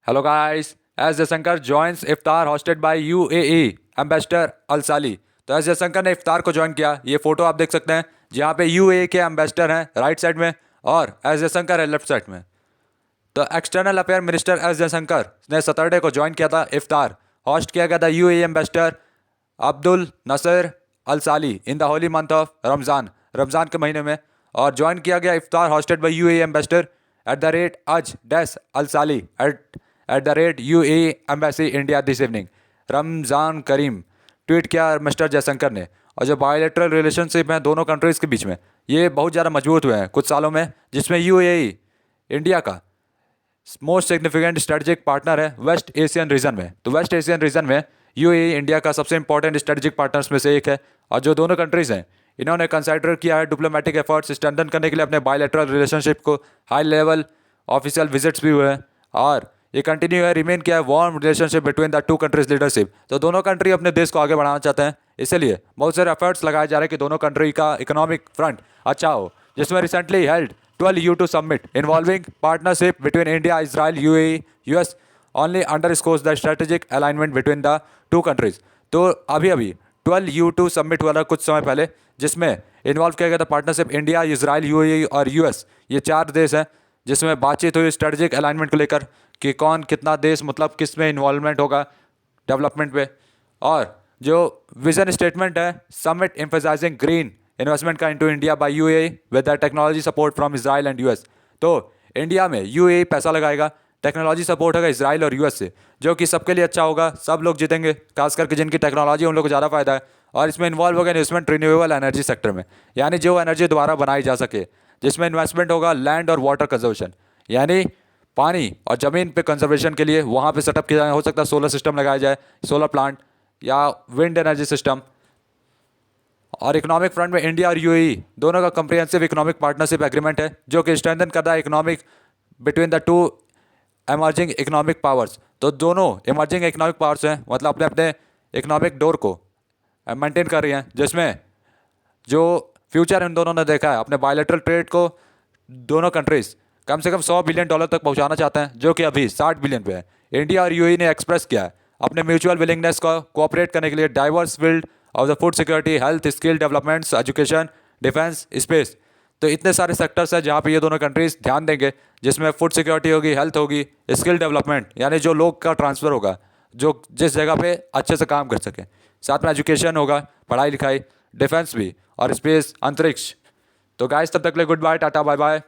Hello guys, S Jaishankar joins iftar hosted by UAE ambassador Al Sali. तो S Jaishankar ने इफ्तार को join किया। ये फोटो आप देख सकते हैं जहाँ पे यूएई के एम्बेसडर हैं राइट साइड में और एस जयशंकर है लेफ्ट साइड में। तो external affair minister S Jaishankar ने सैटरडे को ज्वाइन किया था इफ्तार। होस्ट किया गया था UAE ambassador Abdul Nasser Al Sali in the holy month of Ramzan के महीने में। और ज्वाइन किया गया iftar hosted by UAE ambassador at the rate अज डैस Al Sali at the rate UAE embassy India this evening. Ramzan Kareem tweet किया मिस्टर जयशंकर ने। और जो बायोलेटरल रिलेशनशिप हैं दोनों कंट्रीज़ के बीच में ये बहुत ज़्यादा मजबूत हुए हैं कुछ सालों में, जिसमें यूएई इंडिया का मोस्ट सिग्निफिकेंट स्ट्रेटजिक पार्टनर है वेस्ट एशियन रीजन में। तो वेस्ट एशियन रीजन में यूएई इंडिया का सबसे इंपॉर्टेंट स्ट्रेटजिक पार्टनर्स में से एक है। और जो दोनों कंट्रीज़ हैं इन्होंने कंसिडर किया है डिप्लोमेटिक एफर्ट्स स्ट्रेंथन करने के लिए अपने बायलैटरल रिलेशनशिप को। हाई लेवल ऑफिशियल विजिट्स भी हुए हैं और ये कंटिन्यू है रिमेन किया है warm relationship between the two countries leadership. तो दोनों कंट्री अपने देश को आगे बढ़ाना चाहते हैं, इसलिए बहुत सारे एफर्ट्स लगाए जा रहे हैं कि दोनों कंट्री का इकोनॉमिक फ्रंट अच्छा हो, जिसमें recently held 12U2 summit involving partnership between India, Israel, UAE, US only underscores the strategic alignment between the two countries। तो अभी 12U2 समिट हुआ था कुछ समय पहले, जिसमें इन्वॉल्व किया गया था पार्टनरशिप इंडिया, इजराइल, यूएई और यूएस। ये चार देश हैं जिसमें बातचीत हुई स्ट्रेटजिक अलाइनमेंट को लेकर कि कौन कितना देश मतलब किस में इन्वॉल्वमेंट होगा डेवलपमेंट पे। और जो विजन स्टेटमेंट है समिट एम्फेसाइजिंग ग्रीन इन्वेस्टमेंट का into India by UAE with the technology support from Israel and US. तो इंडिया में यूएई पैसा लगाएगा, टेक्नोलॉजी सपोर्ट होगा इजराइल और यूएस से, जो कि सबके लिए अच्छा होगा, सब लोग जीतेंगे, खास करके जिनकी टेक्नोलॉजी उन लोगों को ज़्यादा फायदा है। और इसमें इन्वॉल्व होगा इन्वेस्टमेंट रिन्यूएबल एनर्जी सेक्टर में, यानी जो एनर्जी दोबारा बनाई जा सके, जिसमें इन्वेस्टमेंट होगा लैंड और वाटर कंजर्वेशन, यानी पानी और ज़मीन पे कंजर्वेशन के लिए वहाँ पे सेटअप किया जाए। हो सकता है सोलर सिस्टम लगाया जाए, सोलर प्लांट या विंड एनर्जी सिस्टम। और इकोनॉमिक फ्रंट में इंडिया और यूएई दोनों का कंप्रिहेंसिव इकोनॉमिक पार्टनरशिप एग्रीमेंट है, जो कि स्ट्रेंथन करता है economic between the two emerging economic powers. तो दोनों इमर्जिंग इकोनॉमिक पावर्स हैं, मतलब अपने अपने इकोनॉमिक डोर को मेंटेन कर रही हैं, जिसमें जो फ्यूचर इन दोनों ने देखा है अपने बायलैटरल ट्रेड को दोनों कंट्रीज कम से कम $100 बिलियन तक पहुंचाना चाहते हैं, जो कि अभी 60 बिलियन पे है। इंडिया और यूएई ने एक्सप्रेस किया है अपने म्यूचुअल विलिंगनेस को कोऑपरेट करने के लिए diverse field of the food security, health, skill developments, education, defence, space. तो इतने सारे सेक्टर्स हैं जहाँ पे ये दोनों कंट्रीज ध्यान देंगे, जिसमें फूड सिक्योरिटी होगी, हेल्थ होगी, स्किल डेवलपमेंट यानी जो लोग का ट्रांसफ़र होगा जो जिस जगह पे अच्छे से काम कर सके, साथ में एजुकेशन होगा, पढ़ाई लिखाई, डिफेंस भी, और स्पेस अंतरिक्ष। तो गाइस तब तक के लिए goodbye, tata bye bye.